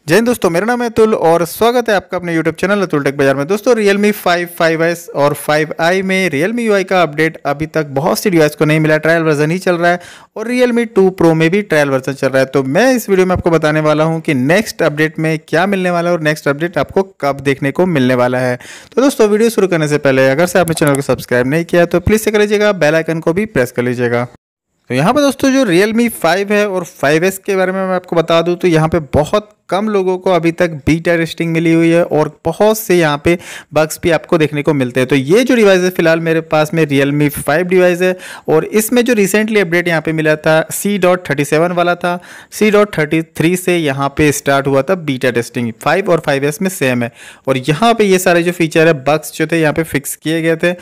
जय हिंद दोस्तों, मेरा नाम है अतुल और स्वागत है आपका अपने YouTube चैनल अतुल टेक बाजार में। दोस्तों Realme 5, 5S और 5i में Realme UI का अपडेट अभी तक बहुत सी डिवाइस को नहीं मिला, ट्रायल वर्जन ही चल रहा है और Realme 2 Pro में भी ट्रायल वर्जन चल रहा है। तो मैं इस वीडियो में आपको बताने वाला हूं कि नेक्स्ट अपडेट में क्या मिलने वाला है और नेक्स्ट अपडेट आपको कब देखने को मिलने वाला है। तो दोस्तों वीडियो शुरू करने से पहले अगर से आपने चैनल को सब्सक्राइब नहीं किया तो प्लीज़ से कर लीजिएगा, बेल आइकन को भी प्रेस कर लीजिएगा। तो यहाँ पे दोस्तों जो Realme 5 है और 5S के बारे में मैं आपको बता दूं तो यहाँ पे बहुत कम लोगों को अभी तक बीटा टेस्टिंग मिली हुई है और बहुत से यहाँ पे बग्स भी आपको देखने को मिलते हैं। तो ये जो डिवाइस है फिलहाल मेरे पास में Realme 5 डिवाइस है और इसमें जो रिसेंटली अपडेट यहाँ पे मिला था C.37 वाला था। C.33 से यहाँ पे स्टार्ट हुआ था बीटा टेस्टिंग। 5 और 5S में सेम है और यहाँ पे ये सारे जो फीचर है, बग्स जो थे यहाँ पे फिक्स किए गए थे।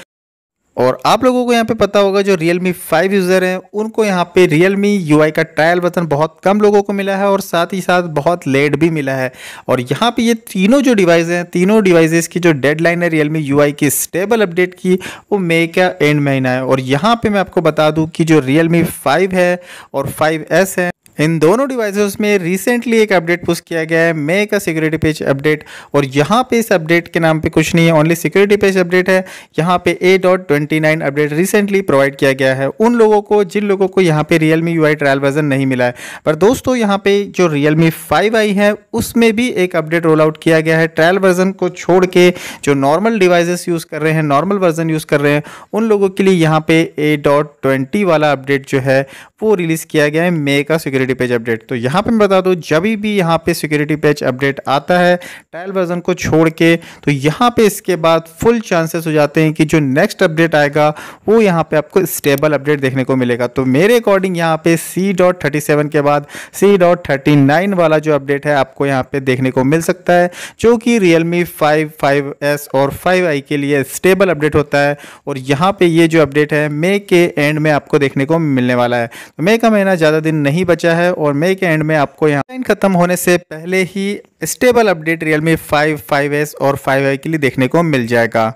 और आप लोगों को यहाँ पे पता होगा जो Realme 5 यूज़र हैं उनको यहाँ पे Realme UI का ट्रायल वर्जन बहुत कम लोगों को मिला है और साथ ही साथ बहुत लेट भी मिला है। और यहाँ पे ये तीनों जो डिवाइस हैं, तीनों डिवाइसेस की जो डेडलाइन है Realme UI की स्टेबल अपडेट की, वो मई का एंड महीना है। और यहाँ पे मैं आपको बता दूँ कि जो Realme 5 है और 5S है, इन दोनों डिवाइसेस में रिसेंटली एक अपडेट पुश किया गया है, मई का सिक्योरिटी पैच अपडेट। और यहाँ पे इस अपडेट के नाम पे कुछ नहीं है, ओनली सिक्योरिटी पैच अपडेट है। यहाँ पे A.29 अपडेट रिसेंटली प्रोवाइड किया गया है उन लोगों को जिन लोगों को यहाँ पे Realme UI ट्रायल वर्जन नहीं मिला है। पर दोस्तों यहाँ पे जो Realme 5i है उसमें भी एक अपडेट रोल आउट किया गया है। ट्रायल वर्जन को छोड़ के जो नॉर्मल डिवाइसेस यूज़ कर रहे हैं, नॉर्मल वर्जन यूज़ कर रहे हैं, उन लोगों के लिए यहाँ पे A.20 वाला अपडेट जो है वो रिलीज़ किया गया है, मई का सिक्योरिटी पैच अपडेट। तो यहाँ पे मैं बता दूँ जब भी यहाँ पे सिक्योरिटी पैच अपडेट आता है ट्रायल वर्जन को छोड़ के, तो यहाँ पे इसके बाद फुल चांसेस हो जाते हैं कि जो नेक्स्ट अपडेट आएगा वो यहाँ पे आपको स्टेबल अपडेट देखने को मिलेगा। तो मेरे अकॉर्डिंग यहाँ पे C.37 के बाद C.39 वाला जो अपडेट है आपको यहाँ पे देखने को मिल सकता है, जो कि Realme 5, 5S और 5i के लिए स्टेबल अपडेट होता है। और यहाँ पे ये जो अपडेट है मई के एंड में आपको देखने को मिलने वाला है। तो मई का महीना ज़्यादा दिन नहीं बचा है और मई के एंड में आपको यहाँ लाइन खत्म होने से पहले ही स्टेबल अपडेट Realme 5, 5S और 5i के लिए देखने को मिल जाएगा।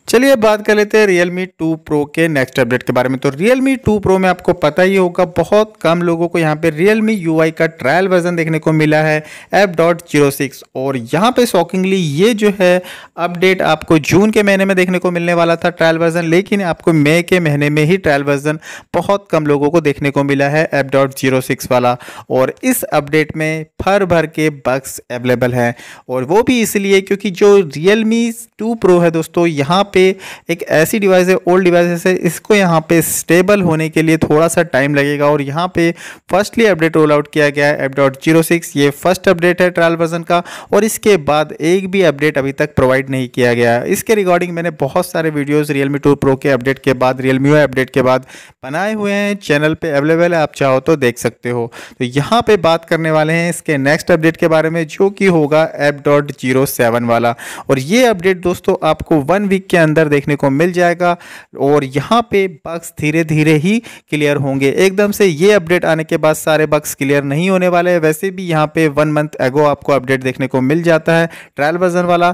चलिए अब बात कर लेते हैं Realme 2 Pro के नेक्स्ट अपडेट के बारे में। तो Realme 2 Pro में आपको पता ही होगा बहुत कम लोगों को यहाँ पे Realme UI का ट्रायल वर्जन देखने को मिला है F.06। और यहाँ पे शॉकिंगली ये जो है अपडेट आपको जून के महीने में देखने को मिलने वाला था ट्रायल वर्जन, लेकिन आपको मई के महीने में ही ट्रायल वर्जन बहुत कम लोगों को देखने को मिला है F.06 वाला। और इस अपडेट में भर भर के बग्स अवेलेबल हैं और वो भी इसलिए क्योंकि जो Realme 2 Pro है दोस्तों, यहाँ पे एक ऐसी डिवाइस है, ओल्ड डिवाइस है, इसको यहाँ पे स्टेबल होने के लिए थोड़ा सा टाइम लगेगा। और यहाँ पे फर्स्टली अपडेट रोल आउट किया गया है F.06, ये फर्स्ट अपडेट है ट्रायल वर्जन का और इसके बाद एक भी अपडेट अभी तक प्रोवाइड नहीं किया गया है। इसके रिगार्डिंग मैंने बहुत सारे वीडियोस Realme 2 Pro के अपडेट के बाद, Realme UI अपडेट के बाद बनाए हुए हैं, चैनल पे अवेलेबल है, आप चाहो तो देख सकते हो। तो यहाँ पे बात करने वाले हैं इसके नेक्स्ट अपडेट के बारे में, जो कि होगा F.07 वाला। और ये अपडेट दोस्तों आपको 1 वीक के अंदर देखने को मिल जाएगा और यहाँ पे बग्स धीरे धीरे ही क्लियर होंगे। एकदम से ये अपडेट आने के बाद सारे बग्स क्लियर नहीं होने वाले हैं। वैसे भी यहाँ पे 1 मंथ एगो आपको अपडेट देखने को मिल जाता है ट्रायल वर्जन वाला।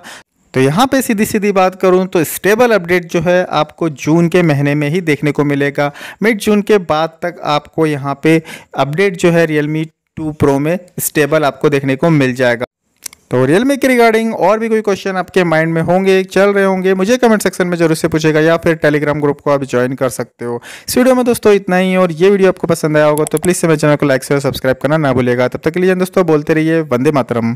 तो यहाँ पे सीधी सीधी बात करूँ तो स्टेबल अपडेट जो है आपको जून के महीने में ही देखने को मिलेगा। मिड जून के बाद तक आपको यहाँ पे अपडेट जो है Realme 2 Pro में स्टेबल आपको देखने को मिल जाएगा। तो Realme के रिगार्डिंग और भी कोई क्वेश्चन आपके माइंड में होंगे, चल रहे होंगे, मुझे कमेंट सेक्शन में जरूर से पूछेगा या फिर टेलीग्राम ग्रुप को आप ज्वाइन कर सकते हो। इस वीडियो में दोस्तों इतना ही, और ये वीडियो आपको पसंद आया होगा तो प्लीज़ से मेरे चैनल को लाइक से सब्सक्राइब करना ना भूलिएगा। तब तक के लिए दोस्तों बोलते रहिए वंदे मातरम।